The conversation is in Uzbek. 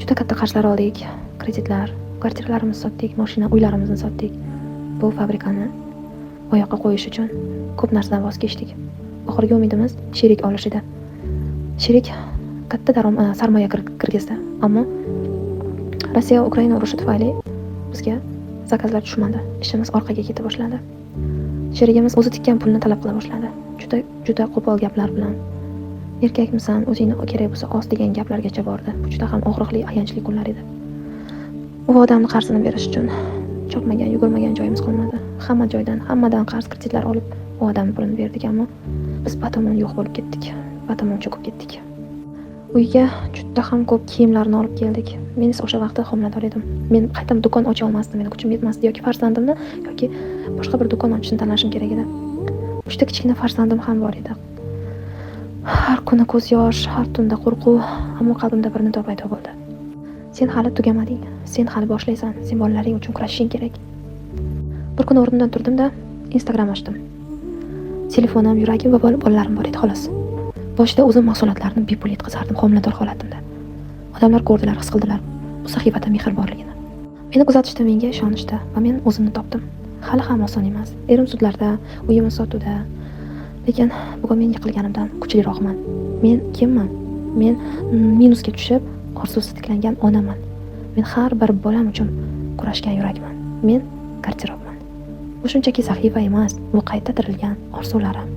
Juda katta qarzlar oldik, kreditlar, kvartiralarimizni sotdik, mashina, uylarimizni sotdik. Bu fabrikani oyoqqa qo'yish uchun ko'p narsadan voz kechdik. Oxirgi umidimiz sherik olish edi. Sherik katta sarmoya kirgizdi, ammo Rossiya Ukraina urushi tufayli bizga zakazlar tushmadi. Ishimiz orqaga keta boshladi. Sherigimiz o'zi tikkan pulni talab qila boshladi. Juda qo'pol gaplar bilan. Erkakmisan, o'zingni kerak bo'lsa oz degan gaplargacha bordi. Bu juda ham og'riqli, ayanchli kunlar edi. U odamni qarzini berish uchun chopmagan, yugurmagan joyimiz qolmadi. Hammadan qarz, kreditlar olib u odamning pulini berdik, ammo biz batamom yo'q bo'lib ketdik. Batamom cho'kib ketdik. Uyga juda ham ko'p kiyimlarni olib keldik. Men esa o'sha vaqtda homilador edim. Men qaytam do'kon ocha olmasdim, meni kuchim yetmasdi yoki farzandimni yoki boshqa bir do'kon ochishni tanlashim kerak edi. Uchta kichkina farzandim ham bor edi. Har kuni ko'z yosh, har tunda qo'rquv, ammo qalbimda bir nido paydo bo'ldi. Sen hali tugamading. Sen hali boshlaysan. Sen bolalaring uchun kurashishing kerak. Bir kuni o'rnimdan turdim-da, Instagram ochdim. Telefonim, yuragim va bolalarim bor edi, xolos. Boshida o'zim mahsulotlarni bepul yetkazardim homilador holatimda. Odamlar ko'rdilar, his qildilar bu sahifada mehr borligini. Meni kuzatishda, menga ishonishda va men o'zimni topdim. Hali ham oson emas. Erim sudlarda, uyimiz sotuvda. Lekin bugun men yiqilganimdan kuchliroqman. Men kimman? Men minusga tushib, orzusi tiklangan onaman. Men har bir bolam uchun kurashgan yurakman. Men garderobman. Bu shunchaki sahifa emas, bu qayta tirilgan orzularim.